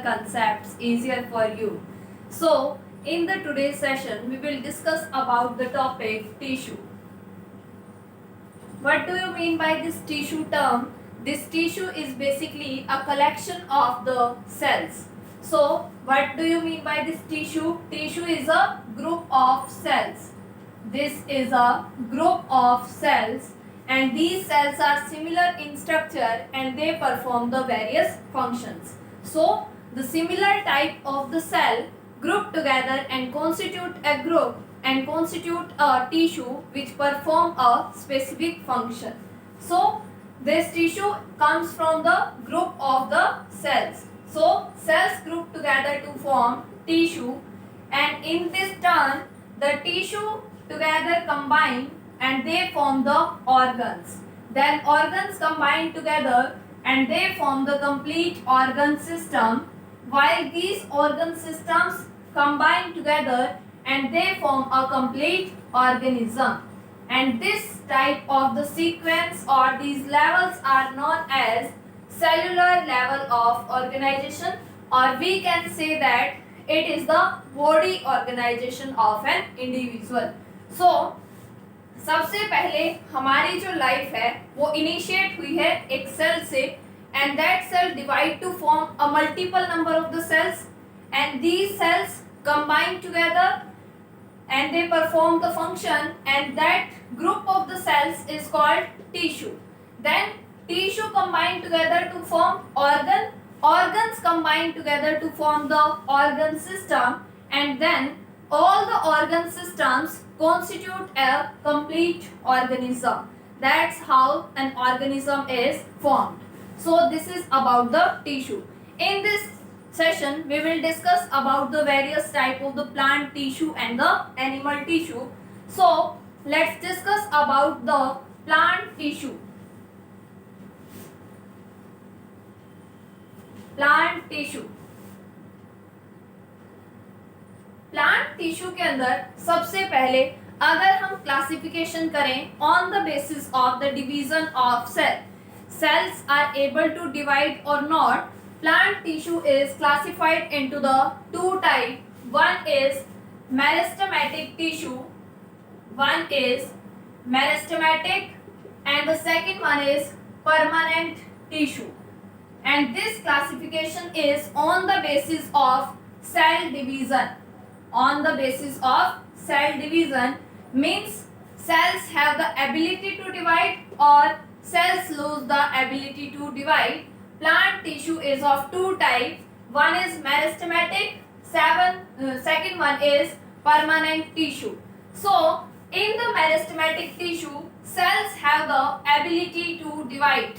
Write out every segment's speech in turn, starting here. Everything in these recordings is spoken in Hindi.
concepts easier for you. So, in the today's session, we will discuss about the topic tissue. What do you mean by this tissue term? This tissue is basically a collection of the cells. So, what do you mean by this tissue? Tissue is a group of cells. This is a group of cells, and these cells are similar in structure and they perform the various functions. So, the similar type of the cell group together and constitute a group and constitute a tissue which perform a specific function. So, this tissue comes from the group of the cells. So, cells group together to form tissue, and in this turn, the tissue together combine and they form the organs. Then organs combine together and they form the complete organ system, while these organ systems combine together and they form a complete organism. And this type of the sequence or these levels are known as cellular level of organization, or we can say that it is the body organization of an individual. So, सबसे पहले हमारी जो लाइफ है वो इनिशिएट हुई है एक सेल से, and that cell divide to form a multiple number of the cells, and these cells combine together and they perform the function, and that group of the cells is called tissue. Then tissue combine together to form organ, organs combine together to form the organ system, and then all the organ systems constitute a complete organism. That's how an organism is formed. So this is about the tissue. In this session, we will discuss about the various type of the plant tissue and the animal tissue. So, let's discuss about the plant tissue. Plant tissue. Plant tissue के अंदर सबसे पहले अगर हम क्लासिफिकेशन करें on the basis of the division of cell, cells are able to divide or not. Plant tissue is classified into the two types. One is meristematic tissue. One is meristematic, and the second one is permanent tissue. And this classification is on the basis of cell division. On the basis of cell division means cells have the ability to divide or cells lose the ability to divide. Plant tissue is of two types. One is meristematic, second one is permanent tissue. So, in the meristematic tissue, cells have the ability to divide.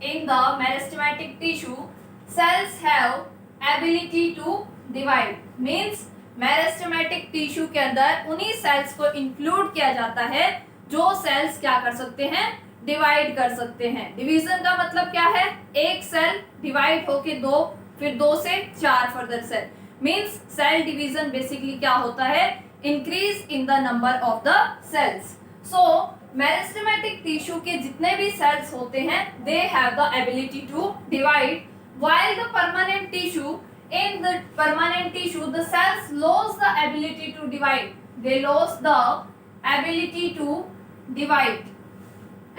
In the meristematic tissue, cells have ability to divide. Means meristematic tissue के अंदर उन्हीं cells को include किया जाता है जो cells क्या कर सकते हैं, डिवाइड कर सकते हैं. डिवीजन का मतलब क्या है, एक सेल डिवाइड होके दो, फिर दो से चार further cell. Means cell division basically क्या होता है, increase in the number of the cells. So meristematic tissue के जितने भी सेल्स होते हैं they have the ability to divide, while the permanent tissue, in the permanent tissue the cells lose the ability to divide. They lose the ability to divide.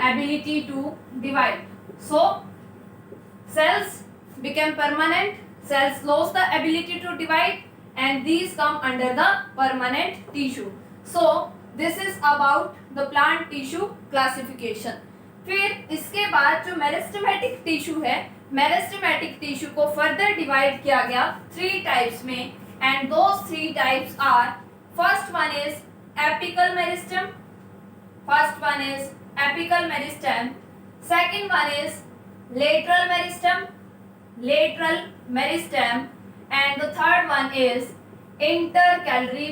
Ability to divide. So, cells become permanent, cells lose the ability to divide, and these come under the permanent tissue. So, this is about the plant tissue classification. फिर इसके बाद जो मेरिस्टेमेटिक टिश्यू है, मेरिस्टेमेटिक टिश्यू को फर्दर डिवाइड किया गया थ्री टाइप्स में, and those three types are, first one is apical meristem, first one is apical meristem, second one is lateral meristem, and the third one is intercalary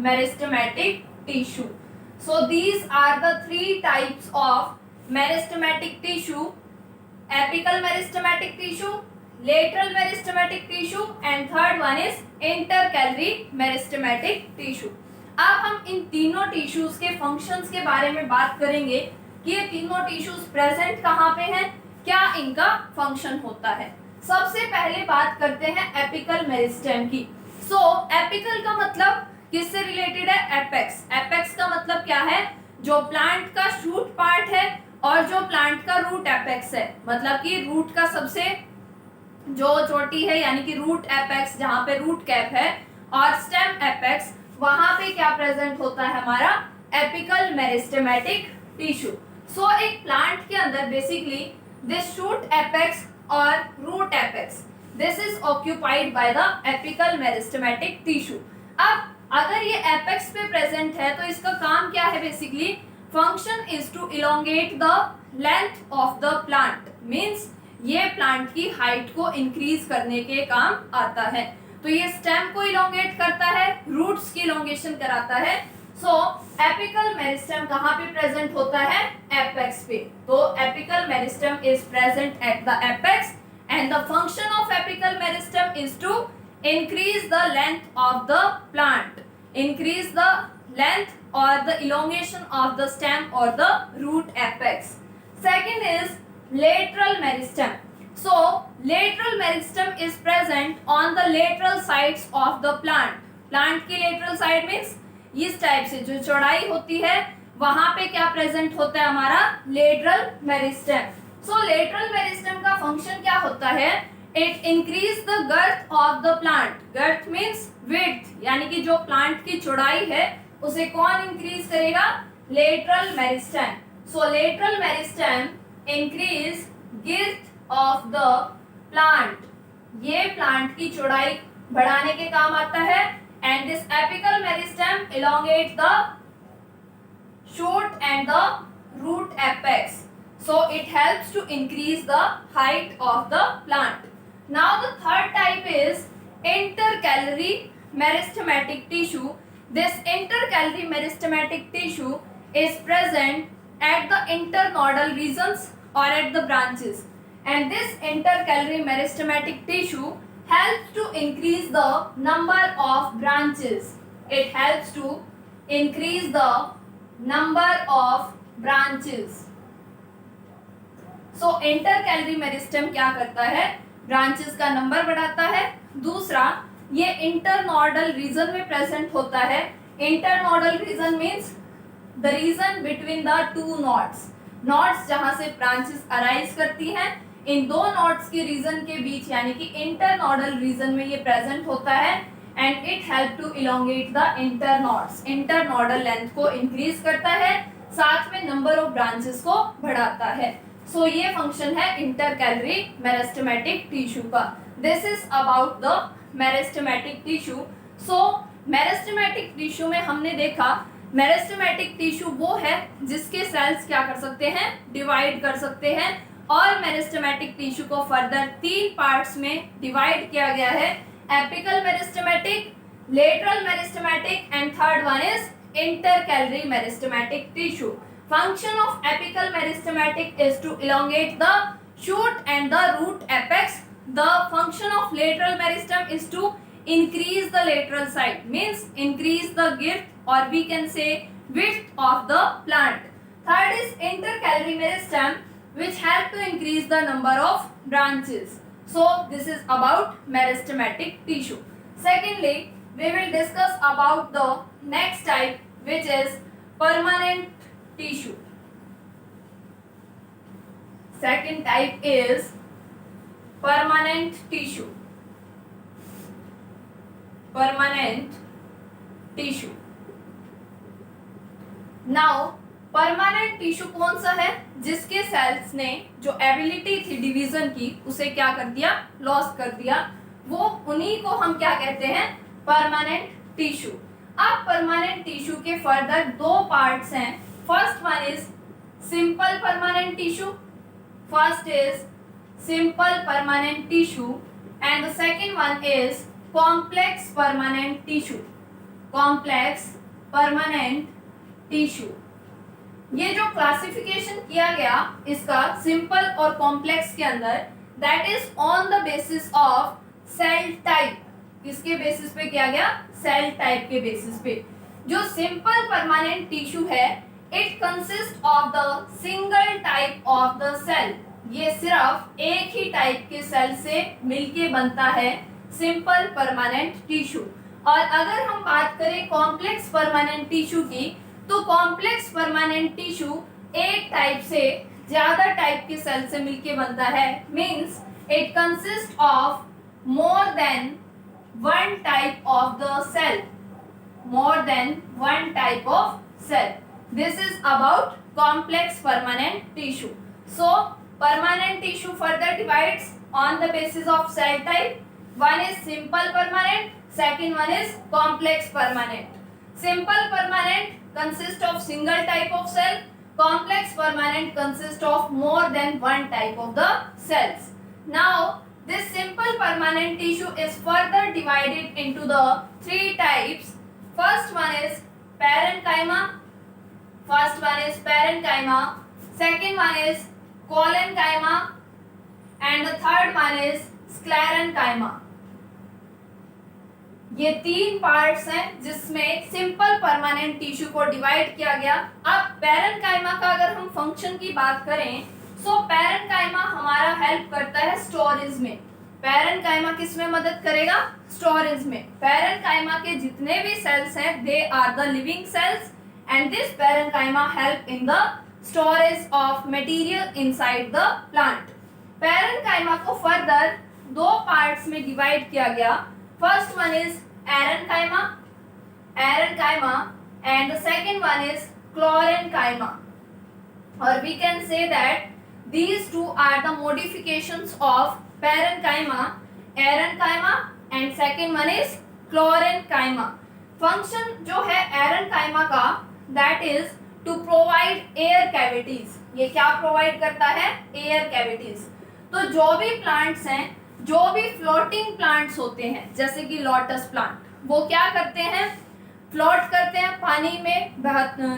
meristematic tissue. So these are the three types of meristematic tissue: apical meristematic tissue, lateral meristematic tissue, and third one is intercalary meristematic tissue. अब हम इन तीनों टिश्यूज के फंक्शंस के बारे में बात करेंगे कि ये तीनों टिश्यूज प्रेजेंट कहाँ पे हैं क्या इनका फंक्शन होता है। सबसे पहले बात करते हैं एपिकल मेरिस्टेम की। सो एपिकल का मतलब किससे रिलेटेड है, एपेक्स। एपेक्स का मतलब क्या है, जो प्लांट का शूट पार्ट है और जो प्लांट का रूट एपेक्स है, मतलब कि रूट का सबसे जो चोटी है यानी कि रूट एपेक्स जहां पे रूट कैप है, और स्टेम एपेक्स वहां पे क्या प्रेजेंट होता है, हमारा एपिकल मेरिस्टेमेटिक टिश्यू। सो एक प्लांट के अंदर बेसिकली दिस शूट एपेक्स और root apex, this is occupied by the apical meristematic tissue. अब अगर ये एपेक्स पे प्रेजेंट है तो इसका काम क्या है, basically function is to elongate the length of the plant, means ये प्लांट की हाइट को इंक्रीज करने के काम आता है। तो ये स्टेम को इलोंगेट करता है, रूट्स की इलोंगेशन कराता है। सो एपिकल मेरिस्टेम कहाँ पे प्रेजेंट होता है, एपेक्स पे। तो apical meristem is present at the apex and the function of apical meristem is to increase the length of the plant, increase the length or the elongation of the stem or the root apex. Second is lateral meristem. So lateral meristem is present on the lateral sides of the plant. Plant की lateral side means इस टाइप से जो चौड़ाई होती है वहां पे क्या प्रेजेंट होता है, हमारा lateral meristem. So lateral meristem का फंक्शन क्या होता है, it increase the girth of the plant. Girth means width, यानी कि जो प्लांट की चौड़ाई है उसे कौन इंक्रीज करेगा, lateral meristem. So lateral meristem increase girth of the plant, ये प्लांट की चौड़ाई बढ़ाने के काम आता है। And this apical meristem elongate the shoot and the root apex, so it helps to increase the height of the plant. Now the third type is intercalary meristematic tissue. This intercalary meristematic tissue is present at the internodal regions or at the branches, and this intercalary meristematic tissue helps to increase the number of branches. It helps to increase the number of branches. So intercalary meristem क्या करता है, ब्रांचेस का नंबर बढ़ाता है। दूसरा, ये इंटरनोडल रीजन में प्रेजेंट होता है। Internodal region means the region between the two nodes, nodes जहां से ब्रांचेस अराइज करती हैं, इन दो नोड्स के रीजन के बीच यानी कि इंटरनोडल रीजन में ये प्रेजेंट होता है। And it help to elongate the internodes, internodal length को इंक्रीज करता है, साथ में नंबर ऑफ ब्रांचेस को बढ़ाता है। सो ये फंक्शन है इंटरकैलरी मेरिस्टेमेटिक टिश्यू का। This is about the meristematic tissue. So meristematic tissue में हमने देखा, मेरिस्टेमेटिक टिश्यू वो है जिसके सेल्स क्या कर सकते हैं, डिवाइड कर सकते हैं। और मेरिस्टेमेटिक टिश्यू को फर्दर 3 पार्ट्स में डिवाइड किया गया है, apical meristematic, lateral meristematic and third one is intercalary meristematic tissue. Function of apical meristematic is to elongate the shoot and the root apex. The function of lateral meristem is to increase the lateral side, means increase the girth or we can say width of the plant. Third is intercalary meristem, which help to increase the number of branches. So this is about meristematic tissue. Secondly, we will discuss about the next type, which is permanent tissue. Second type is permanent tissue. Permanent tissue. Now permanent tissue कौन सा है, जिसके सेल्स ने जो एबिलिटी थी डिवीजन की उसे क्या कर दिया, लॉस कर दिया, वो उन्हीं को हम क्या कहते हैं, परमानेंट टिश्यू। अब परमानेंट टिश्यू के फर्दर 2 पार्ट्स हैं। First one is simple permanent tissue, first is simple permanent tissue and the second one is complex permanent tissue. Complex permanent tissue, ये जो क्लासिफिकेशन किया गया इसका सिंपल और कॉम्प्लेक्स के अंदर, that is on the basis of cell type. किसके बेसिस पे किया गया, सेल टाइप के बेसिस पे। जो सिंपल परमानेंट टिश्यू है, it consist of the single type of the cell. ये सिर्फ एक ही टाइप के सेल से मिलके बनता है सिंपल परमानेंट टिश्यू। और अगर हम बात करें कॉम्प्लेक्स परमानेंट टिश्यू की, तो कॉम्प्लेक्स परमानेंट टिश्यू एक टाइप से ज्यादा टाइप के सेल से मिलके बनता है। Means it consist of more than one type of the cell, more than one type of cell. This is about complex permanent tissue. So permanent tissue further divides on the basis of cell type. One is simple permanent, second one is complex permanent. Simple permanent consists of single type of cell, complex permanent consists of more than one type of the cells. Now this simple permanent tissue is further divided into the three types. First one is parenchyma. Second one is collenchyma, and the third one is sclerenchyma. ये तीन पार्ट्स हैं जिसमें सिंपल परमानेंट टिश्यू को डिवाइड किया गया। अब पैरेन्काइमा का अगर हम फंक्शन की बात करें, सो पैरेन्काइमा हमारा हेल्प करता है स्टोरेज में। पैरेन्काइमा किस में मदद करेगा? स्टोरेज में। पैरेन्काइमा के जितने भी सेल्स हैं they are the living cells and this parenchyma help in the storage of material inside the plant. Parenchyma को फर्दर दो पार्ट्स में डिवाइड किया गया। First one is aerenchyma and the second one is chlorenchyma, or we can say that these two are the modifications of parenchyma, erenchyma, and second one is chlorenchyma. Function जो है erenchyma का that is to provide air cavities. ये क्या प्रोवाइड करता है? Air cavities. तो जो भी प्लांट्स हैं, जो भी फ्लोटिंग प्लांट्स होते हैं जैसे कि लोटस प्लांट, वो क्या करते हैं? फ्लोट करते हैं पानी में,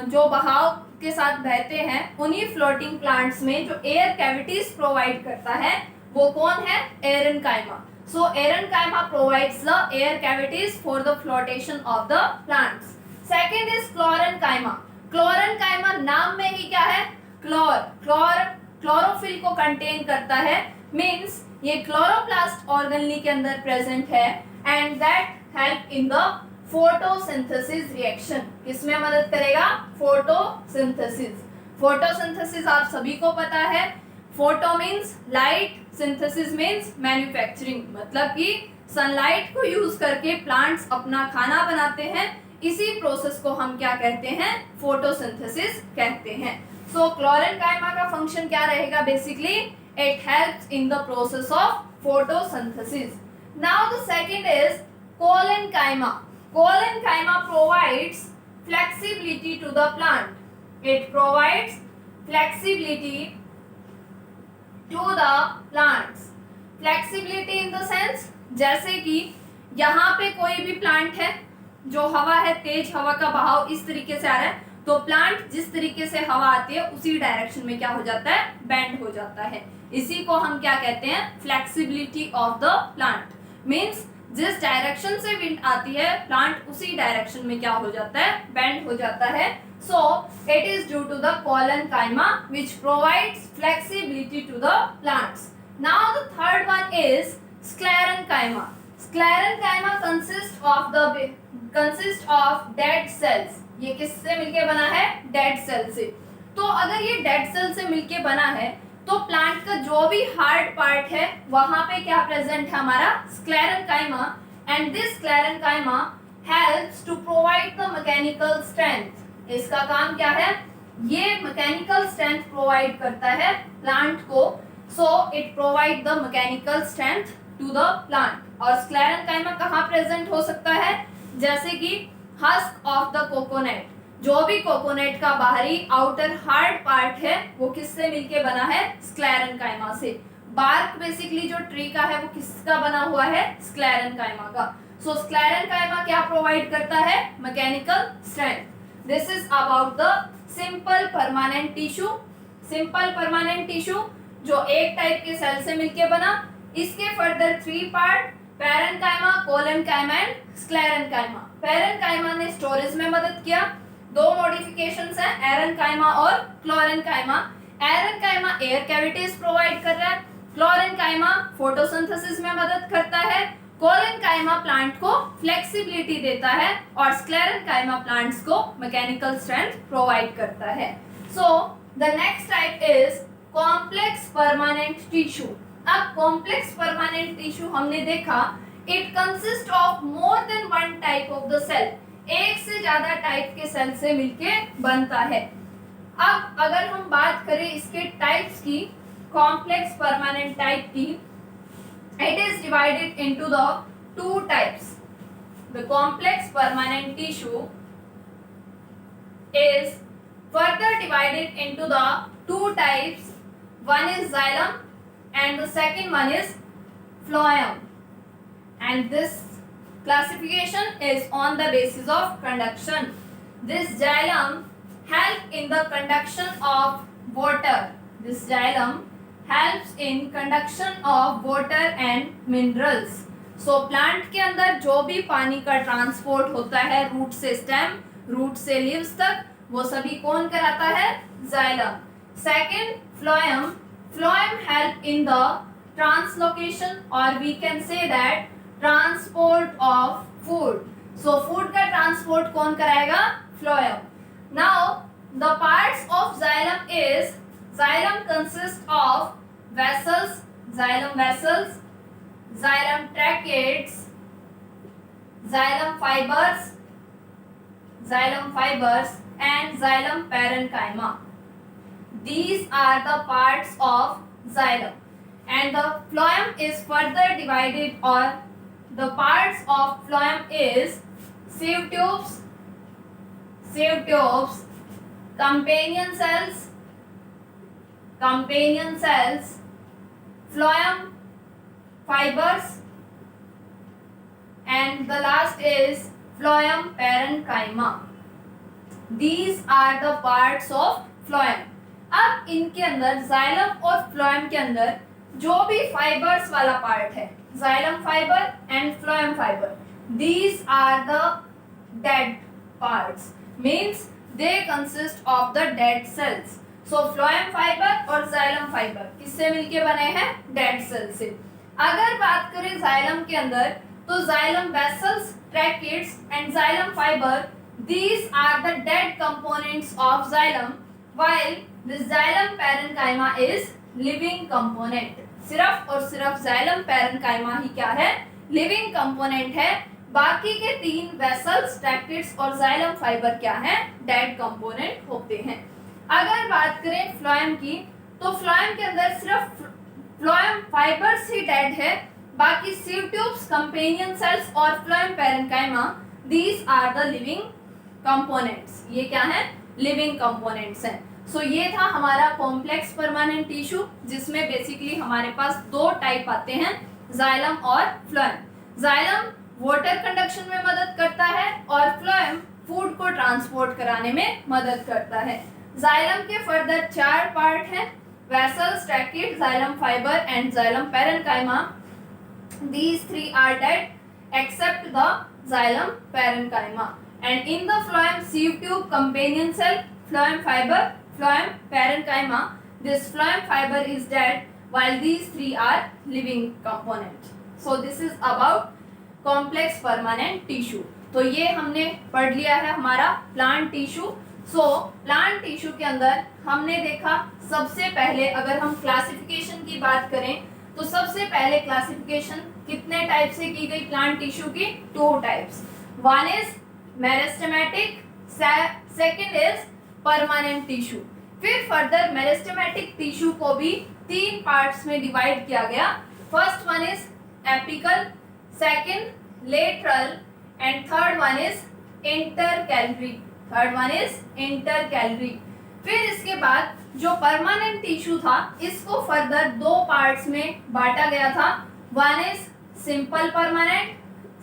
जो बहाव के साथ बहते हैं। उन्हीं फ्लोटिंग प्लांट्स में जो एयर कैविटीज प्रोवाइड करता है वो कौन है? एरेन्काइमा। सो एरेन्काइमा provides the air cavities for the flotation of the plants. Second is क्लोरेन्काइमा। क्लोरेन्काइमा नाम में ही क्या है? क्लोरोफिल को कंटेन करता है। मींस ये क्लोरोप्लास्ट ऑर्गेनली के अंदर प्रेजेंट है and that help in the photosynthesis reaction. किसमें मदद करेगा? फोटोसिंथेसिस। फोटोसिंथेसिस आप सभी को पता है। Photo means light, synthesis means manufacturing, मतलब कि सनलाइट को यूज करके प्लांट्स अपना खाना बनाते हैं। इसी प्रोसेस को हम क्या कहते हैं? फोटोसिंथेसिस कहते हैं। सो क्लोरेन्काइमा का फंक्शन क्या रहेगा? Basically it helps in the process of photosynthesis. Now the second is collenchyma. Collenchyma provides flexibility to the plant. It provides flexibility to the plants. Flexibility in the sense, जैसे कि यहाँ पे कोई भी प्लांट है, जो हवा है, तेज हवा का बहाव इस तरीके से आ रहा है, तो प्लांट जिस तरीके से हवा आती है उसी डायरेक्शन में क्या हो जाता है? बेंड हो जाता है। इसी को हम क्या कहते हैं? Flexibility of the plant. Means जिस डायरेक्शन से विंड आती है प्लांट उसी डायरेक्शन में क्या हो जाता है? बेंड हो जाता है। So it is due to the collenchyma which provides flexibility to the plants. Now the third one is sclerenchyma. Sclerenchyma consists of dead cells. ये किससे मिलके बना है? डेड सेल से। तो अगर ये डेड सेल से मिलके बना है तो प्लांट का जो भी हार्ड पार्ट है वहां पे क्या प्रेजेंट है? हमारा sclerenchyma, and this sclerenchyma helps to provide the mechanical strength. इसका काम क्या है? ये मैकेनिकल स्ट्रेंथ प्रोवाइड करता है प्लांट को। So it provide the mechanical strength to the plant. और स्क्लेरेन्काइमा कहाँ प्रेजेंट हो सकता है? जैसे कि हस्क ऑफ द कोकोनट, जो भी कोकोनट का बाहरी आउटर हार्ड पार्ट है वो किससे मिलके बना है? स्क्लेरेन्काइमा से। बार्क बेसिकली जो ट्री का है वो किसका बना हुआ है? स्क्लेरेन्काइमा का। सो स्क्लेरेन्काइमा क्या प्रोवाइड करता है? Mechanical strength. This is about the simple permanent tissue. Simple permanent tissue जो एक टाइप के सेल से मिलके बना। इसके further three part, parenchyma, collenchyma and sclerenchyma. Parenchyma ने स्टोरेज में मदद किया। दो मॉडिफिकेशंस हैं, एरेन्काइमा और क्लोरेन्काइमा। एरेनकाइमा एयर कैविटीज प्रोवाइड कर रहा है, क्लोरेनकाइमा फोटोसिंथेसिस में मदद करता है, कोलेनकाइमा प्लांट को फ्लेक्सिबिलिटी देता है और स्क्लेरेनकाइमा प्लांट्स को मैकेनिकल स्ट्रेंथ प्रोवाइड करता है। So the next type is complex permanent tissue. अब कॉम्प्लेक्स परमानेंट टिश्यू हमने देखा it consist of more than one type of the cell, एक से ज्यादा टाइप के सेल से मिलके बनता है। अब अगर हम बात करें इसके टाइप्स की, कॉम्प्लेक्स परमानेंट टाइप की, it is divided into the two types. The complex permanent tissue is further divided into the two types. One is xylem and the second one is phloem. And this classification is on the basis of conduction. This xylem help in the conduction of water. This xylem helps in conduction of water and minerals. So plant के अंदर जो भी पानी का ट्रांसपोर्ट होता है रूट से स्टेम, रूट से लीव्स तक, वो सभी कौन कराता है? Xylem. Second phloem, phloem help in the translocation और we can say that transport of food. So food का ट्रांसपोर्ट कौन कराएगा? Phloem. Now the parts of xylem is, xylem consists of vessels, xylem vessels, xylem tracheids, xylem fibers, and xylem parenchyma. These are the parts of xylem, and the phloem is further divided, or the parts of phloem is sieve tubes, companion cells, phloem fibers, and the last is phloem parenchyma. These are the parts of phloem. अब इनके अंदर जाइलम और फ्लोएम के अंदर जो भी फाइबर्स वाला पार्ट है, xylem fibre and phloem fibre, these are the dead parts, means they consist of the dead cells. So phloem fibre और जाइलम फाइबर किससे मिलके बने हैं? डेड सेल से। अगर बात करें जाइलम के अंदर, तो xylem vessels, tracheids and xylem fibre, these are the dead components of xylem, while the xylem parenchyma is living component. सिर्फ और सिर्फ जाइलम parenchyma ही क्या है? लिविंग कंपोनेंट है। बाकी के तीन वेसल्स, ट्रैकिड्स और जाइलम फाइबर क्या है? डेड कंपोनेंट होते हैं। अगर बात करें फ्लोएम की, तो फ्लोएम के अंदर सिर्फ फ्लोएम फाइबर्स ही डेड है, बाकी सीव ट्यूब्स, कंपेनियन सेल्स और phloem parenchyma, these are the living components. ये क्या है? लिविंग कंपोनेंट्स हैं। सो ये था हमारा कॉम्प्लेक्स परमानेंट टिश्यू, जिसमें बेसिकली हमारे पास दो टाइप आते हैं, जाइलम और फ्लोएम। जाइलम वाटर कंडक्शन में मदद करता है और फ्लोएम फूड को ट्रांसपोर्ट कराने में मदद करता है। जाइलम के फर्दर चार पार्ट हैं, vessels, tracheid, xylem fibre and xylem parenchyma. These three are dead except the xylem parenchyma. And in the phloem sieve tube, companion cell, phloem fiber, phloem parenchyma, this phloem fiber is dead while these three are living components. So this is about complex permanent tissue. तो ये हमने पढ़ लिया है हमारा प्लांट टिश्यू। सो प्लांट टिश्यू के अंदर हमने देखा, सबसे पहले अगर हम क्लासिफिकेशन की बात करें तो सबसे पहले क्लासिफिकेशन कितने टाइप से की गई प्लांट टिश्यू की? 2 types. One is meristematic, second is permanent tissue. फिर फर्दर मेरिस्टेमेटिक टिश्यू को भी 3 पार्ट्स में डिवाइड किया गया। First one is apical, second lateral and third one is intercalary. फिर इसके बाद जो परमानेंट टिश्यू था, इसको फर्दर 2 पार्ट्स में बांटा गया था। One is simple permanent,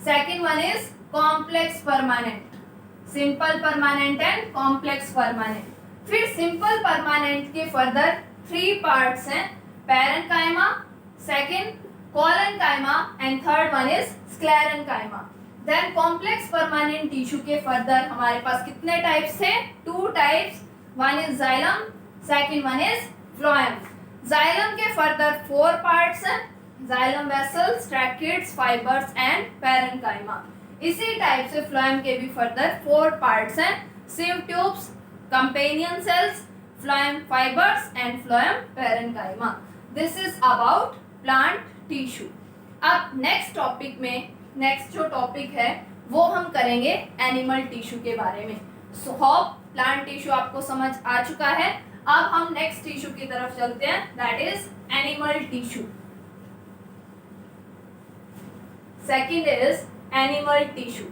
second one is complex permanent. Simple permanent and complex permanent. फिर सिंपल परमानेंट के फर्दर 3 पार्ट्स हैं, parenchyma, second collenchyma and third one is sclerenchyma. Then complex permanent tissue के फर्दर हमारे पास कितने टाइप्स थे? 2 types. One is xylem, second one is phloem. Xylem के फर्दर 4 पार्ट्स हैं, xylem vessels, tracheids, fibres and parenchyma. इसी टाइप से फ्लोएम के भी फर्दर 4 पार्ट्स हैं, sieve tubes, companion cells, phloem fibres and phloem parenchyma. This is about plant tissue. अब नेक्स्ट टॉपिक में, नेक्स्ट जो टॉपिक है वो हम करेंगे एनिमल टिश्यू के बारे में। सो होप प्लांट टिश्यू आपको समझ आ चुका है। अब हम नेक्स्ट टिश्यू की तरफ चलते हैं, that is animal tissue. Second is animal tissue.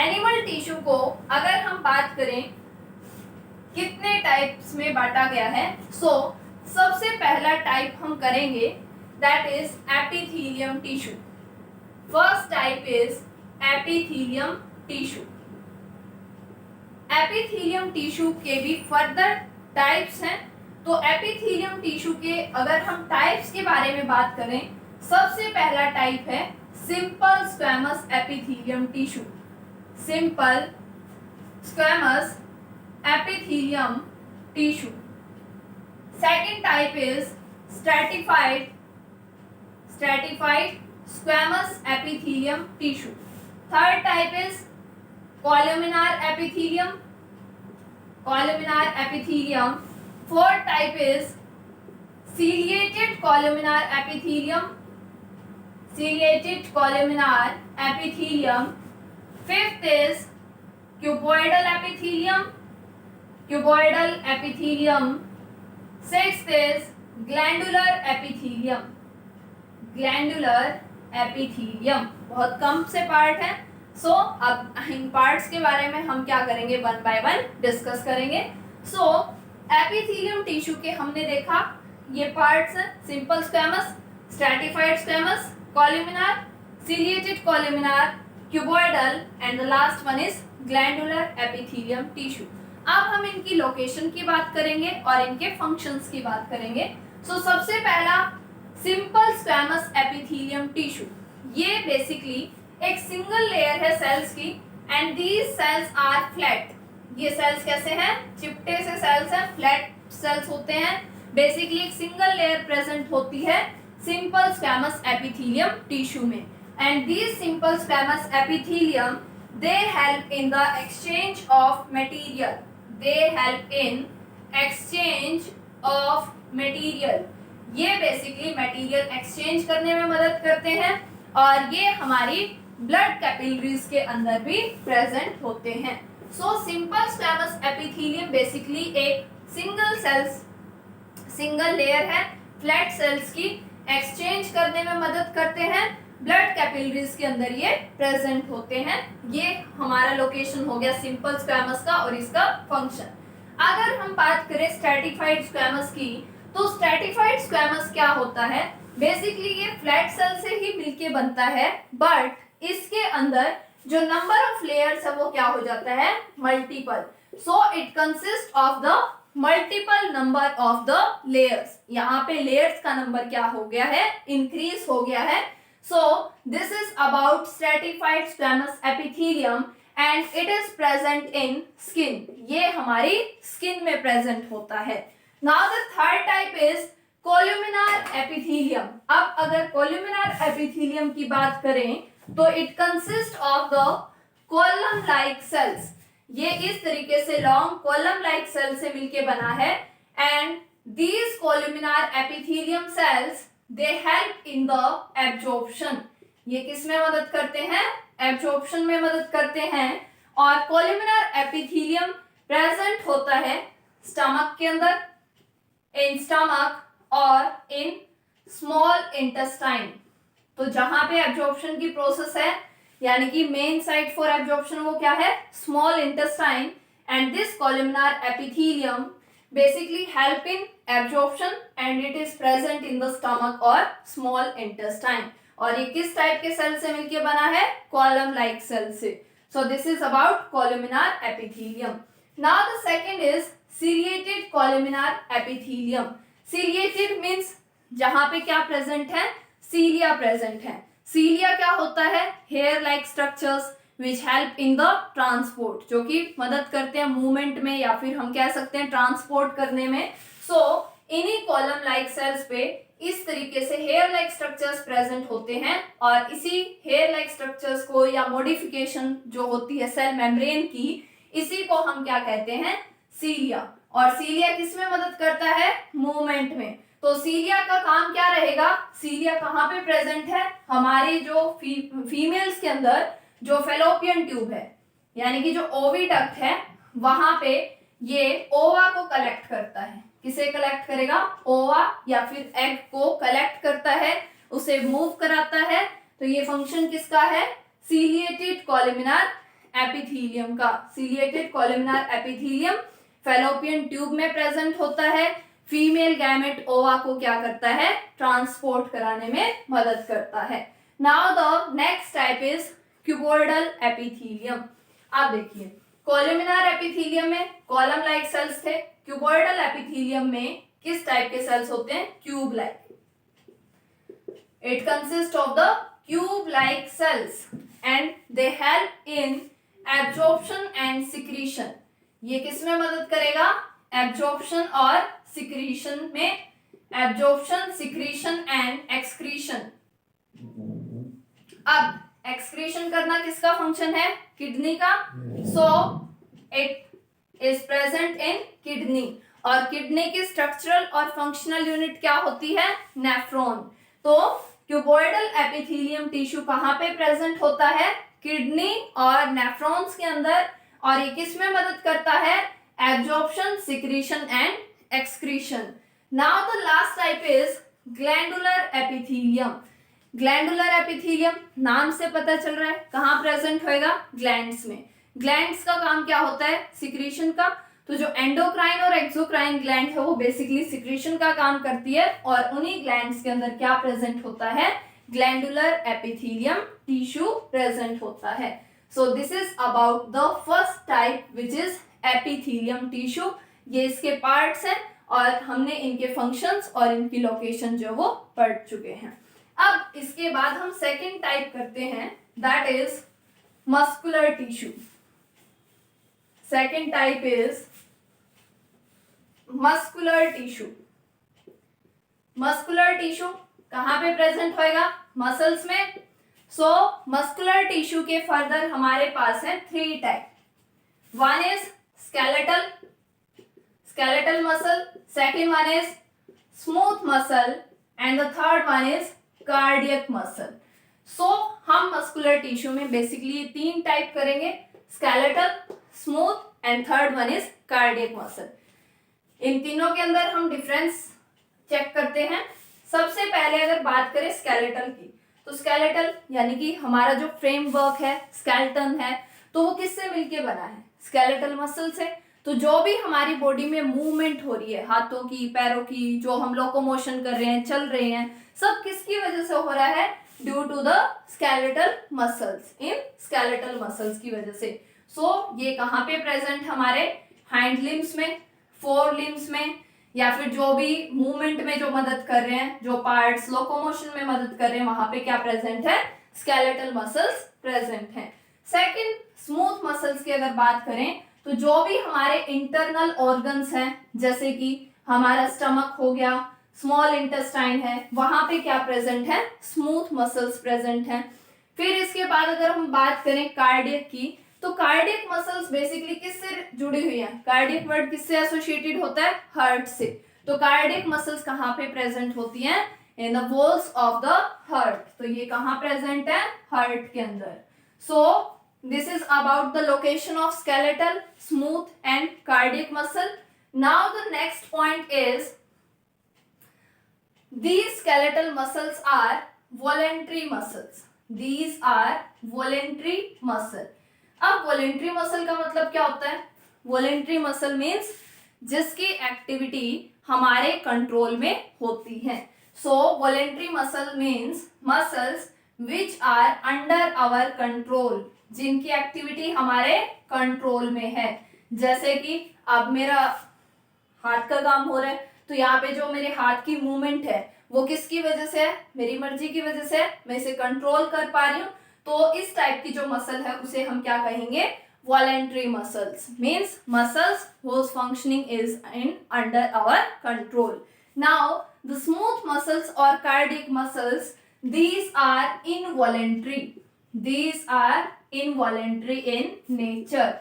Animal tissue को अगर हम बात करें कितने टाइप्स में बांटा गया है, सबसे पहला टाइप हम करेंगे that is epithelium tissue. First type is epithelium tissue. Epithelium tissue के भी फर्दर टाइप्स हैं। तो एपिथेलियम टिश्यू के अगर हम टाइप्स के बारे में बात करें, सबसे पहला टाइप है simple squamous epithelium tissue. Simple squamous epithelium tissue. Second type is stratified squamous epithelium tissue. Third type is columnar epithelium. Fourth type is ciliated columnar epithelium. Fifth is cuboidal epithelium. Sixth is glandular epithelium. बहुत कम से पार्ट है। अब इन पार्ट्स के बारे में हम क्या करेंगे, वन बाय वन डिस्कस करेंगे। एपिथेलियम टिश्यू के हमने देखा ये पार्ट्स हैं, simple squamous, stratified squamous, columnar, ciliated columnar, cuboidal and the last one is glandular epithelium tissue. अब हम इनकी लोकेशन की बात करेंगे और इनके फंक्शंस की बात करेंगे। सबसे पहला सिंपल स्क्वैमस एपिथेलियम टिश्यू। ये बेसिकली एक सिंगल लेयर है सेल्स की and these cells are flat. ये सेल्स कैसे हैं, चिपटे से सेल्स हैं, फ्लैट सेल्स होते हैं। बेसिकली एक सिंगल लेयर प्रेजेंट होती है सिंपल स्क्वैमस एपिथेलियम टिश्यू में and these simple squamous epithelium they help in the exchange of material. ये बेसिकली मटेरियल एक्सचेंज करने में मदद करते हैं और ये हमारी ब्लड कैपिलरीज के अंदर भी प्रेजेंट होते हैं। सिंपल स्क्वैमस एपिथेलियम बेसिकली एक सिंगल लेयर है फ्लैट सेल्स की, एक्सचेंज करने में मदद करते हैं, ब्लड कैपिलरीज के अंदर ये प्रेजेंट होते हैं। ये हमारा लोकेशन हो गया सिंपल स्क्वैमस का और इसका फंक्शन। अगर हम बात करें स्ट्रैटिफाइड स्क्वैमस की, तो स्ट्रैटिफाइड स्क्वैमस क्या होता है, बेसिकली ये फ्लैट सेल से ही मिलके बनता है, बट इसके अंदर जो नंबर ऑफ लेयर्स है वो क्या हो जाता है, multiple. It consist of the multiple number of the layers. यहाँ पे लेयर्स का नंबर क्या हो गया है, इंक्रीज हो गया है। This is about stratified squamous epithelium and it is present in skin. ये हमारी skin में present होता है। Now the third type is columnar epithelium. अब अगर columnar epithelium की बात करें तो it consists of the column-like cells. ये इस तरीके से long column-like cells से मिलके बना है and these columnar epithelium cells they help in the absorption. ये किस में मदद करते हैं, एब्जॉर्प्शन में मदद करते हैं। और कोलुमिनर एपिथेलियम प्रेजेंट होता है स्टमक के अंदर, इन स्टमक और इन स्मॉल इंटेस्टाइन। तो जहां पे एब्जॉर्प्शन की प्रोसेस है, यानी कि मेन साइट फॉर एब्जॉर्प्शन वो क्या है, small intestine, and this columnar epithelium basically help in absorption and it is present in the stomach or small intestine. और ये किस टाइप के सेल से मिलके बना है, कॉलम लाइक सेल से। This is about columnar epithelium. Now the second is ciliated columnar epithelium. Ciliated means जहां पे क्या प्रेजेंट है, सीलिया प्रेजेंट है। सीलिया क्या होता है, hair like structures, which help in the transport, जो कि मदद करते हैं मूवमेंट में या फिर हम कह सकते हैं ट्रांसपोर्ट करने में। सो इन्हीं कॉलम लाइक सेल्स पे इस तरीके से हेयर लाइक स्ट्रक्चर्स प्रेजेंट होते हैं और इसी हेयर लाइक स्ट्रक्चर्स को या मॉडिफिकेशन जो होती है सेल मेम्ब्रेन की, इसी को हम क्या कहते हैं, सीलिया। और सीलिया किस में मदद करता है, मूवमेंट में। तो सीलिया का काम क्या रहेगा, सीलिया कहाँ पे प्रेजेंट है, हमारे जो फीमेल्स के अंदर जो फेलोपियन ट्यूब है यानी कि जो ओविडक्ट है वहां पे ये ओवा को कलेक्ट करता है। किसे कलेक्ट करेगा, ओवा या फिर एग को कलेक्ट करता है, उसे मूव कराता है। तो ये फंक्शन किसका है, सीलिएटेड कॉलमिनार एपिथेलियम का। सीलिएटेड कॉलमिनार एपिथेलियम फेलोपियन ट्यूब में प्रेजेंट होता है। फीमेल गैमेट ओवा को क्या करता है, ट्रांसपोर्ट कराने में मदद करता है। Now the next type is cuboidal epithelium. आप देखिए कॉलमिनार एपिथेलियम में कॉलम लाइक सेल्स थे, क्यूबॉइडल एपिथेलियम में किस टाइप के सेल्स होते हैं, cube like. It consist of the cube like cells and they help in absorption and secretion. ये किस में मदद करेगा, एब्जॉर्प्शन और सिक्रीशन में, एब्जॉर्प्शन, सिक्रीशन एंड एक्सक्रीशन। अब एक्सक्रीशन करना किसका फंक्शन है, किडनी का। So it is present in kidney और किडनी की स्ट्रक्चरल और फंक्शनल यूनिट क्या होती है, नेफ्रॉन। तो क्यूबॉइडल एपिथेलियम टिश्यू कहाँ पे प्रेजेंट होता है, किडनी और नेफ्रॉन्स के अंदर। और ये किस में मदद करता है, absorption, secretion and excretion. Now the last type is glandular epithelium. Glandular epithelium नाम से पता चल रहा है कहाँ प्रेजेंट होएगा, ग्लैंड्स में। ग्लैंड्स का काम क्या होता है, सिक्रीशन का। तो जो एंडोक्राइन और एक्सोक्राइन ग्लैंड है वो बेसिकली सिक्रीशन का काम करती है और उन्हीं ग्लैंड्स के अंदर क्या प्रेजेंट होता है, ग्लैंडुलर एपिथेलियम टिश्यू प्रेजेंट होता है। So this is about the first type which is epithelium tissue. ये इसके पार्ट्स हैं और हमने इनके फंक्शंस और इनकी लोकेशन जो वो पढ़ चुके हैं। अब इसके बाद हम सेकेंड टाइप करते हैं, that is muscular tissue. Second type is muscular tissue. Muscular tissue कहां पे प्रेजेंट होएगा, मसल्स में। सो मस्कुलर टिश्यू के फर्दर हमारे पास है 3 type. One is skeletal, skeletal muscle, second one is smooth muscle and the third one is cardiac muscle. So हम मस्कुलर टिश्यू में बेसिकली 3 टाइप करेंगे, skeletal, smooth and third one is cardiac muscle. इन तीनों के अंदर हम डिफरेंस चेक करते हैं। सबसे पहले अगर बात करें स्केलेटल की, तो स्केलेटल यानी कि हमारा जो फ्रेमवर्क है, स्केलेटन है, तो वो किससे मिलके बना है, स्केलेटल मसल से। तो जो भी हमारी बॉडी में मूवमेंट हो रही है, हाथों की, पैरों की, जो हम लोकोमोशन कर रहे हैं, चल रहे हैं, सब किसकी वजह से हो रहा है, due to the skeletal muscles, इन स्केलेटल मसल्स की वजह से। सो ये कहाँ पे प्रेजेंट हमारे हाइंड लिम्स में, फोर लिम्स में, या फिर जो भी मूवमेंट में जो मदद कर रहे हैं, जो पार्ट्स लोकोमोशन में मदद कर रहे हैं, वहां पे क्या प्रेजेंट है, स्केलेटल मसल्स प्रेजेंट हैं। सेकंड, स्मूथ मसल्स की अगर बात करें तो जो भी हमारे इंटरनल ऑर्गन्स हैं, जैसे कि हमारा स्टमक हो गया, स्मॉल इंटेस्टाइन है, वहां पे क्या प्रेजेंट है, स्मूथ मसल्स प्रेजेंट हैं। फिर इसके बाद अगर हम बात करें कार्डियक की, तो कार्डियक मसल्स बेसिकली किससे जुड़ी हुई है, कार्डियक वर्ड किससे एसोसिएटेड होता है, हार्ट से। तो कार्डियक मसल्स कहाँ पे प्रेजेंट होती हैं, in the walls of the heart. तो ये कहाँ प्रेजेंट है, हार्ट के अंदर। सो this is about the location of skeletal, smooth and cardiac muscle. Now the next point is these skeletal muscles are voluntary muscles. These are voluntary muscle. अब voluntary muscle का मतलब क्या होता है, voluntary muscle means जिसकी एक्टिविटी हमारे कंट्रोल में होती है। So voluntary muscle means muscles which are under our control, जिनकी एक्टिविटी हमारे कंट्रोल में है। जैसे कि अब मेरा हाथ का काम हो रहा है, तो यहाँ पे जो मेरे हाथ की मूवमेंट है वो किसकी वजह से है, मेरी मर्जी की वजह से है, मैं इसे कंट्रोल कर पा रही हूँ। तो इस टाइप की जो मसल है उसे हम क्या कहेंगे, voluntary muscles, means muscles whose functioning is in under our control. Now the smooth muscles or cardiac muscles, these are involuntary, these are involuntary in nature.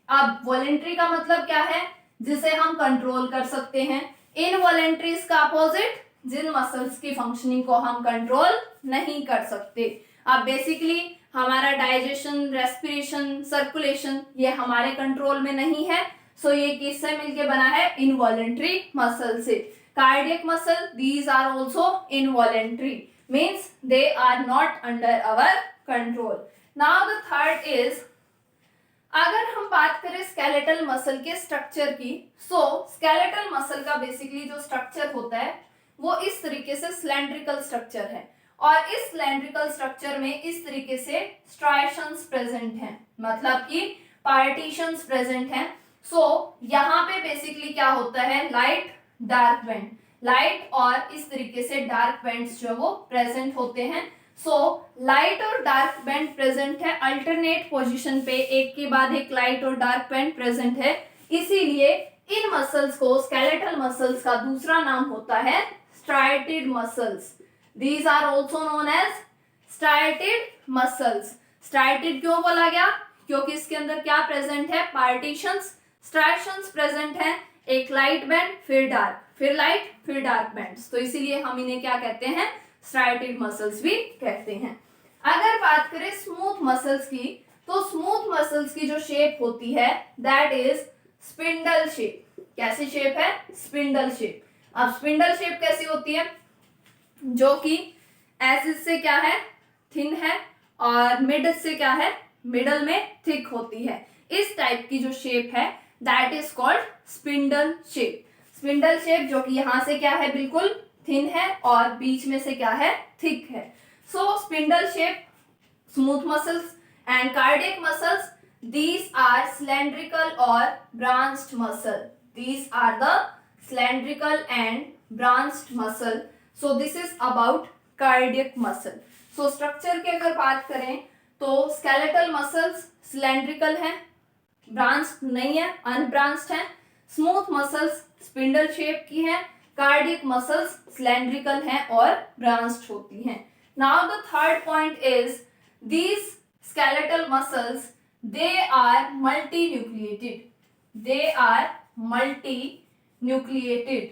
अब वॉलेंट्री का मतलब क्या है, जिसे हम कंट्रोल कर सकते हैं. इनवॉलेंट्री इसका अपोजिट, जिन मसल्स की फंक्शनिंग को हम कंट्रोल नहीं कर सकते. अब बेसिकली हमारा डाइजेशन, रेस्पिरेशन, सर्कुलेशन ये हमारे कंट्रोल में नहीं है. सो ये किससे मिलके बना है, इनवॉलेंट्री मसल से. Cardiac muscle, these are also involuntary, means they are not under our control. Now the third is, अगर हम बात करें स्केलेटल मसल के स्ट्रक्चर की, सो स्केलेटल मसल का बेसिकली जो स्ट्रक्चर होता है वो इस तरीके से सिलेंड्रिकल स्ट्रक्चर है, और इस सिलेंड्रिकल स्ट्रक्चर में इस तरीके से स्ट्राइशंस प्रेजेंट हैं, मतलब कि पार्टीशंस प्रेजेंट हैं. सो यहाँ पे बेसिकली क्या होता है, लाइट डार्क बैंड, लाइट और इस तरीके से डार्क बैंड्स जो वो प्रेजेंट होते हैं. सो लाइट और डार्क बैंड प्रेजेंट है अल्टरनेट पोजीशन पे, एक के बाद एक लाइट और डार्क बैंड प्रेजेंट है. इसीलिए इन मसल्स को, स्केलेटल मसल्स का दूसरा नाम होता है striated muscles. These are also known as striated muscles. Striated क्यों बोला गया, क्योंकि इसके अंदर क्या प्रेजेंट है, पार्टीशंस, स्ट्राइशंस प्रेजेंट है, एक लाइट बैंड, फिर डार्क, फिर लाइट, फिर डार्क बैंड्स. तो इसीलिए हम इन्हें क्या कहते हैं, striated muscles भी कहते हैं. अगर बात करें स्मूथ मसल्स की, तो स्मूथ मसल्स की जो शेप होती है दैट इज स्पिंडल शेप. कैसी शेप है, स्पिंडल शेप. अब स्पिंडल शेप कैसी होती है, जो कि एसिड से क्या है, थिन है, और मिड से क्या है, मिडल में थिक होती है. इस टाइप की जो शेप है that is called spindle shape. Spindle shape जो कि यहाँ से क्या है, बिल्कुल थिन है, और बीच में से क्या है, थिक है. So spindle shape, smooth muscles and cardiac muscles, these are cylindrical or branched muscle. These are the cylindrical and branched muscle. So this is about cardiac muscle. So structure की अगर बात करें तो skeletal muscles cylindrical है, branched नहीं है, unbranched है. Smooth muscles spindle shape की है, cardiac muscles cylindrical हैं और branched होती हैं. Now the third point is these skeletal muscles, they are multinucleated. They are multinucleated.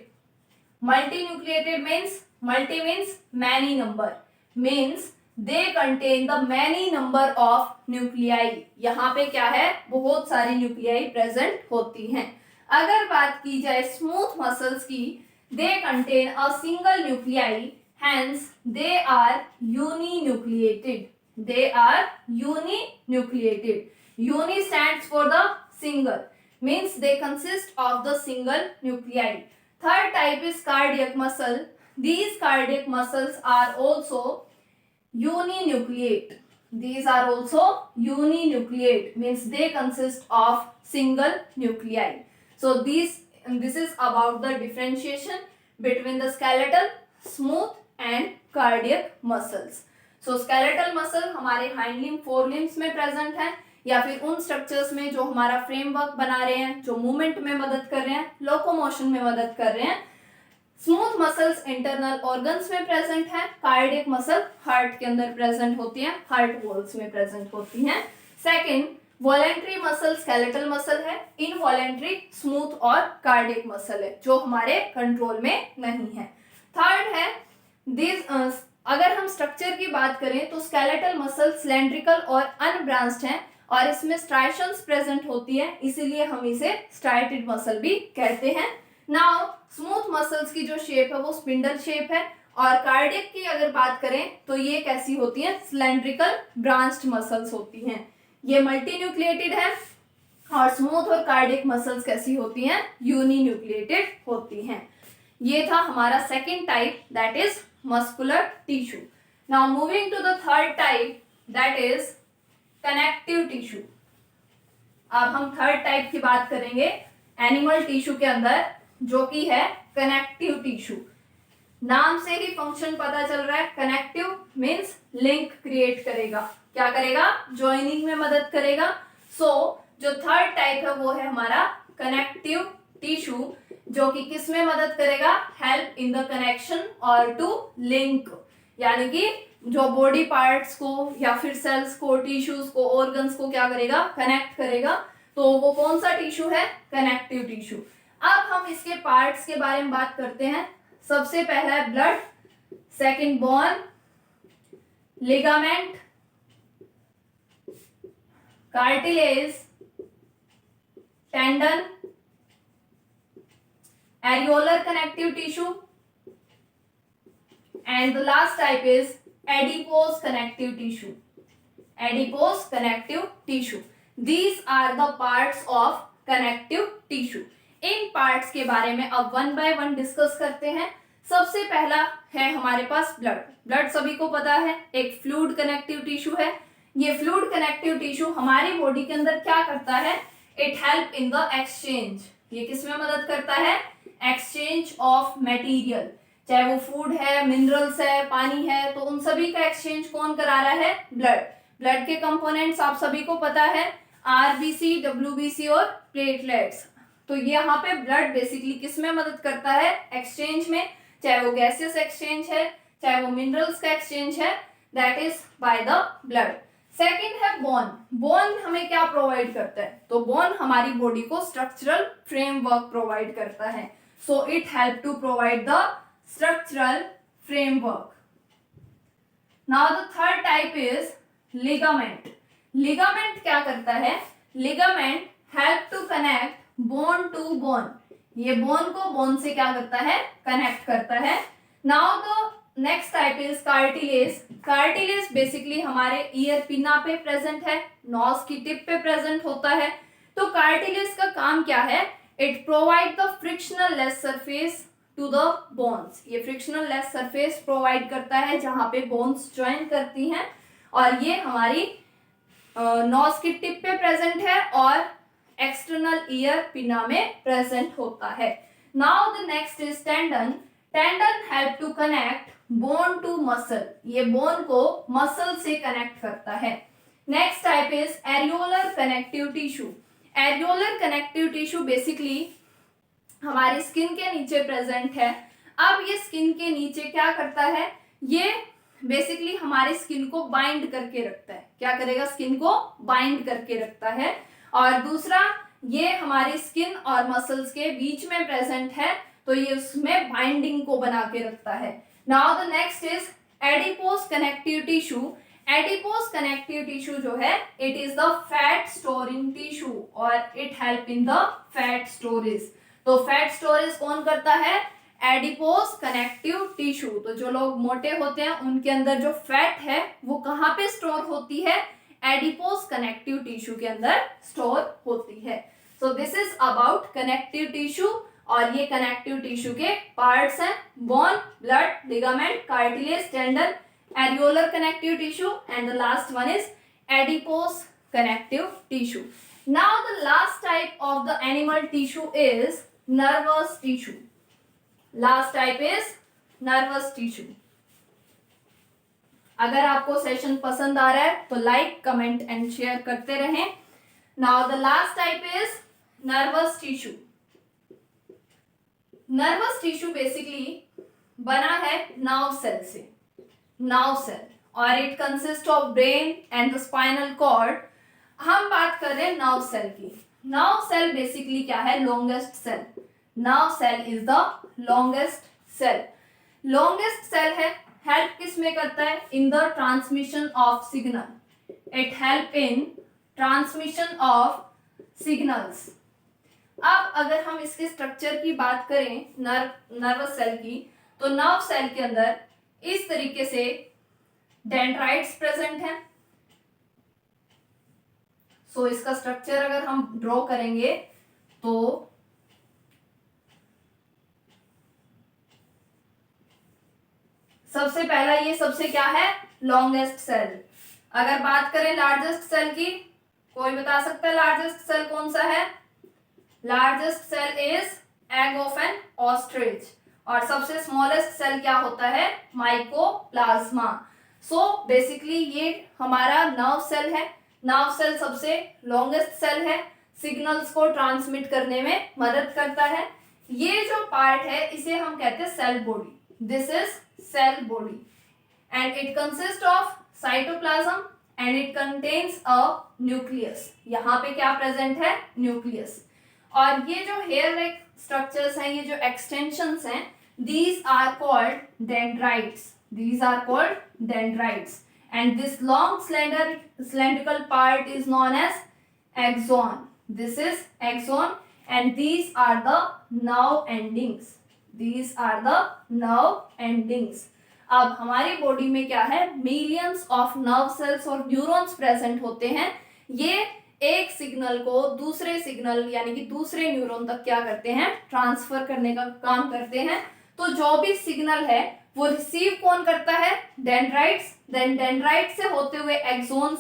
Multinucleated means, multi means many number, means they contain the many number of nuclei. यहाँ पे क्या है, बहुत सारी न्यूक्लियाई प्रेजेंट होती हैं. अगर बात की जाए स्मूथ मसल्स की, they contain a single nuclei, hence they are uninucleated. They are uninucleated. Uni stands for the single, means they consist of the single nuclei. Third type is cardiac muscle. These cardiac muscles are also uninucleate. These are also uninucleate, means they consist of single nuclei. So this is about the differentiation between the skeletal, smooth and cardiac muscles. So skeletal muscle हमारे hind limb, फोर लिम्स में प्रेजेंट है, या फिर उन स्ट्रक्चर्स में जो हमारा फ्रेमवर्क बना रहे हैं, जो मूवमेंट में मदद कर रहे हैं, लोकोमोशन में मदद कर रहे हैं. स्मूथ मसल्स इंटरनल ऑर्गन्स में प्रेजेंट है. कार्डियक मसल हार्ट के अंदर प्रेजेंट होती हैं, हार्ट वॉल्स में प्रेजेंट होती हैं. Second, voluntary muscle skeletal muscle है, इनवॉलेंट्री स्मूथ और कार्डियक मसल है, जो हमारे कंट्रोल में नहीं है. थर्ड है दिस, अगर हम स्ट्रक्चर की बात करें तो स्केलेटल मसल सिलेंड्रिकल और अनब्रांच्ड है, और इसमें स्ट्राइशंस प्रेजेंट होती है, इसीलिए हम इसे स्ट्राइटेड मसल भी कहते हैं. नाउ स्मूथ मसल्स की जो शेप है वो स्पिंडल शेप है, और कार्डियक की अगर बात करें तो ये कैसी होती है, सिलेंड्रिकल ब्रांच्ड मसल्स होती हैं. ये मल्टीन्यूक्लिएटेड है, और स्मूथ और कार्डियक मसल्स कैसी होती हैं, यूनिन्यूक्लिएटेड होती हैं. ये था हमारा second type, that is muscular tissue. Now moving to the third type, that is connective tissue. अब हम थर्ड टाइप की बात करेंगे एनिमल टिश्यू के अंदर, जो कि है कनेक्टिव टिश्यू. नाम से ही फंक्शन पता चल रहा है, कनेक्टिव मीन्स लिंक क्रिएट करेगा, क्या करेगा, ज्वाइनिंग में मदद करेगा। सो जो थर्ड टाइप है वो है हमारा कनेक्टिव टिश्यू, जो कि किस में मदद करेगा, हेल्प इन द कनेक्शन और टू लिंक, यानी कि जो बॉडी पार्ट्स को या फिर सेल्स को, टिश्यूज को, ऑर्गन्स को क्या करेगा, कनेक्ट करेगा। तो वो कौन सा टिश्यू है, कनेक्टिव टिश्यू। अब हम इसके पार्ट्स के बारे में बात करते हैं। सबसे पहला है blood, second bone, ligament, cartilage, tendon, areolar connective tissue, and the last type is adipose connective tissue. Adipose connective tissue. These are the parts of connective tissue. In parts के बारे में अब वन बाय वन डिस्कस करते हैं। सबसे पहला है हमारे पास ब्लड। ब्लड सभी को पता है एक फ्लूइड कनेक्टिव टिश्यू है। ये फ्लूइड कनेक्टिव टिश्यू हमारी बॉडी के अंदर क्या करता है, it help in the exchange. ये किसमें मदद करता है, एक्सचेंज ऑफ मटेरियल, चाहे वो फूड है, मिनरल्स है, पानी है, तो उन सभी का एक्सचेंज कौन करा रहा है, ब्लड। ब्लड के कंपोनेंट्स आप सभी को पता है, आरबीसी, डब्ल्यूबीसी और प्लेटलेट्स। तो ये यहाँ पे ब्लड बेसिकली किस में मदद करता है, एक्सचेंज में, चाहे वो गैसियस एक्सचेंज है, चाहे वो मिनरल्स का एक्सचेंज है, that is by the blood. Second है बोन। बोन हमें क्या प्रोवाइड करता है, तो बोन हमारी बॉडी को स्ट्रक्चरल फ्रेमवर्क प्रोवाइड करता है। So it help to provide the structural framework. Now the third type is ligament. Ligament क्या करता है, ligament help to connect bone to bone. ये bone को bone से क्या करता है, connect करता है। Now the next type is cartilage. Cartilage basically हमारे ear पिना पे present है, nose की tip पे present होता है। तो cartilage का काम क्या है, it provide the frictional less surface to the bones. ये फ्रिक्शनल लेस सरफेस प्रोवाइड करता है जहां पे बोन्स ज्वाइन करती हैं, और ये हमारी नोज की टिप पे प्रेजेंट है और एक्सटर्नल ईयर पिना में प्रेजेंट होता है। Now the next is tendon. Tendon help to connect bone to muscle. ये बोन को मसल से कनेक्ट करता है। Next type is areolar connective tissue. Areolar connective tissue basically हमारी स्किन के नीचे प्रेजेंट है। अब ये स्किन के नीचे क्या करता है, ये बेसिकली हमारी स्किन को बाइंड करके रखता है। क्या करेगा, स्किन को बाइंड करके रखता है। और दूसरा, ये हमारी स्किन और मसल्स के बीच में प्रेजेंट है, तो ये उसमें बाइंडिंग को बना के रखता है। Now the next is adipose connective tissue. Adipose connective tissue जो है, it is the fat storing tissue और it help in the fat storage. तो फैट स्टोरेज कौन करता है, एडिपोज कनेक्टिव टिश्यू। तो जो लोग मोटे होते हैं उनके अंदर जो फैट है वो कहाँ पे स्टोर होती है, एडिपोज कनेक्टिव टिश्यू के अंदर स्टोर होती है। So this is about connective tissue, और ये कनेक्टिव टिश्यू के पार्ट्स हैं, bone, blood, ligament, cartilage, tendon, areolar connective tissue, and the last one is adipose connective tissue. Now the last type of the animal tissue is nervous tissue. Last type is nervous tissue. अगर आपको सेशन पसंद आ रहा है तो लाइक, कमेंट एंड शेयर करते रहें। Now the last type is nervous tissue. Nervous tissue basically बना है nerve cell से, nerve cell, और it consists of brain and the spinal cord. हम बात कर रहे हैं nerve cell की। nerve cell basically क्या है, longest cell. nerve cell is the longest cell. longest cell है, help किस में करता है, in the transmission of signal. it help in transmission of signals. अब अगर हम इसके स्ट्रक्चर की बात करें नर्वस सेल की, तो नर्व सेल के अंदर इस तरीके से डेंड्राइट्स प्रेजेंट हैं। सो इसका स्ट्रक्चर अगर हम ड्रॉ करेंगे तो सबसे पहला ये सबसे क्या है, लॉन्गेस्ट सेल। अगर बात करें लार्जेस्ट सेल की, कोई बता सकता है लार्जेस्ट सेल कौन सा है? Largest cell is egg of an ostrich, और सबसे स्मॉलेस्ट सेल क्या होता है, माइकोप्लाज्मा। सो बेसिकली ये हमारा नर्व सेल है। नर्व सेल सबसे लॉन्गेस्ट सेल है, सिग्नल्स को ट्रांसमिट करने में मदद करता है। ये जो पार्ट है इसे हम कहते हैं cell body, this is cell body and it consist of cytoplasm and it contains a nucleus. यहाँ पे क्या प्रेजेंट है, न्यूक्लियस। और ये जो हेयर लाइक स्ट्रक्चर्स हैं, ये जो एक्सटेंशंस हैं, these are called dendrites. These are called dendrites. And this long cylindrical part is known as axon. This is axon and these are the nerve endings. These are the nerve endings. अब हमारी बॉडी में क्या है, मिलियंस ऑफ नर्व सेल्स और न्यूरॉन्स प्रेजेंट होते हैं। ये एक सिग्नल को दूसरे सिग्नल यानी कि दूसरे न्यूरॉन तक क्या करते हैं, ट्रांसफर करने का काम करते हैं। तो जो भी सिग्नल है वो रिसीव कौन करता है, डेंड्राइट्स। देन डेंड्राइट से होते हुए एक्सोन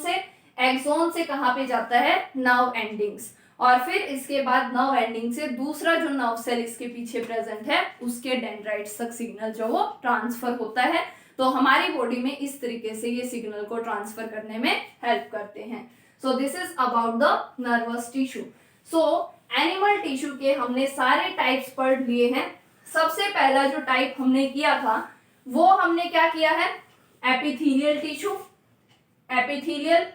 से कहाँ पे जाता है, नर्व एंडिंग्स। और फिर इसके बाद नर्व एंडिंग से दूसरा जो नर्व सेल इसके पीछे प्रेजेंट है उसके डेंड्राइट्स तक सिग्नल जो वो ट्रांसफर होता है। तो हमारी बॉडी में इस तरीके से ये सिग्नल को ट्रांसफर करने में हेल्प करते हैं। So this is about the nervous tissue. So animal tissue के हमने सारे टाइप्स पढ़ लिए हैं। सबसे पहला जो टाइप हमने किया था वो हमने क्या किया है, epithelial tissue, epithelial.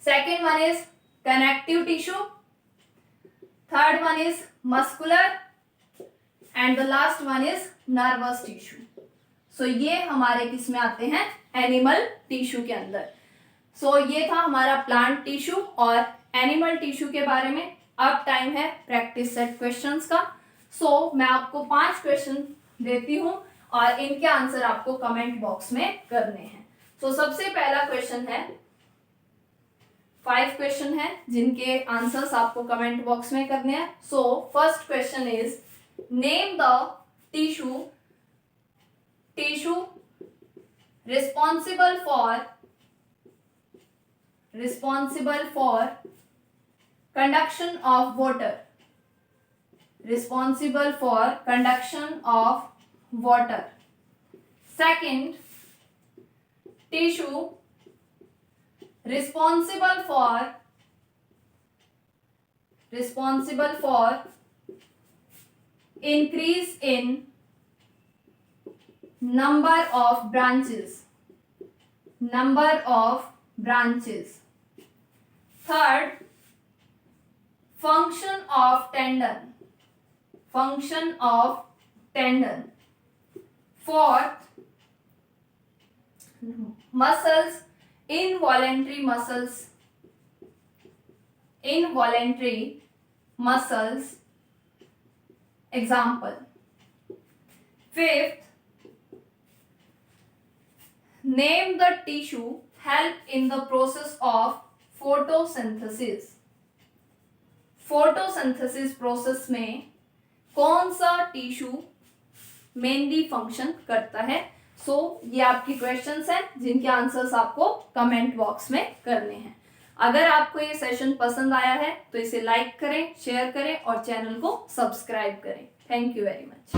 Second one is connective tissue, third one is muscular and the last one is nervous tissue. So ये हमारे किस में आते हैं, एनिमल टिश्यू के अंदर। सो ये था हमारा प्लांट टिश्यू और एनिमल टिश्यू के बारे में। अब टाइम है प्रैक्टिस सेट क्वेश्चंस का। सो मैं आपको 5 क्वेश्चन देती हूं और इनके आंसर आपको कमेंट बॉक्स में करने हैं। सो सबसे पहला क्वेश्चन है, 5 क्वेश्चन है जिनके आंसर्स आपको कमेंट बॉक्स में करने हैं। So first question is name the tissue responsible for conduction of water, responsible for conduction of water. Second, tissue responsible for increase in number of branches. Third, function of tendon. Fourth, muscles, involuntary muscles. Example. Fifth, name the tissue help in the process of photosynthesis. Photosynthesis process में कौन सा टिश्यू मेनली फंक्शन करता है। सो ये आपकी क्वेश्चंस हैं जिनके आंसर्स आपको कमेंट बॉक्स में करने हैं। अगर आपको ये सेशन पसंद आया है तो इसे लाइक करें, शेयर करें और चैनल को सब्सक्राइब करें। Thank you very much.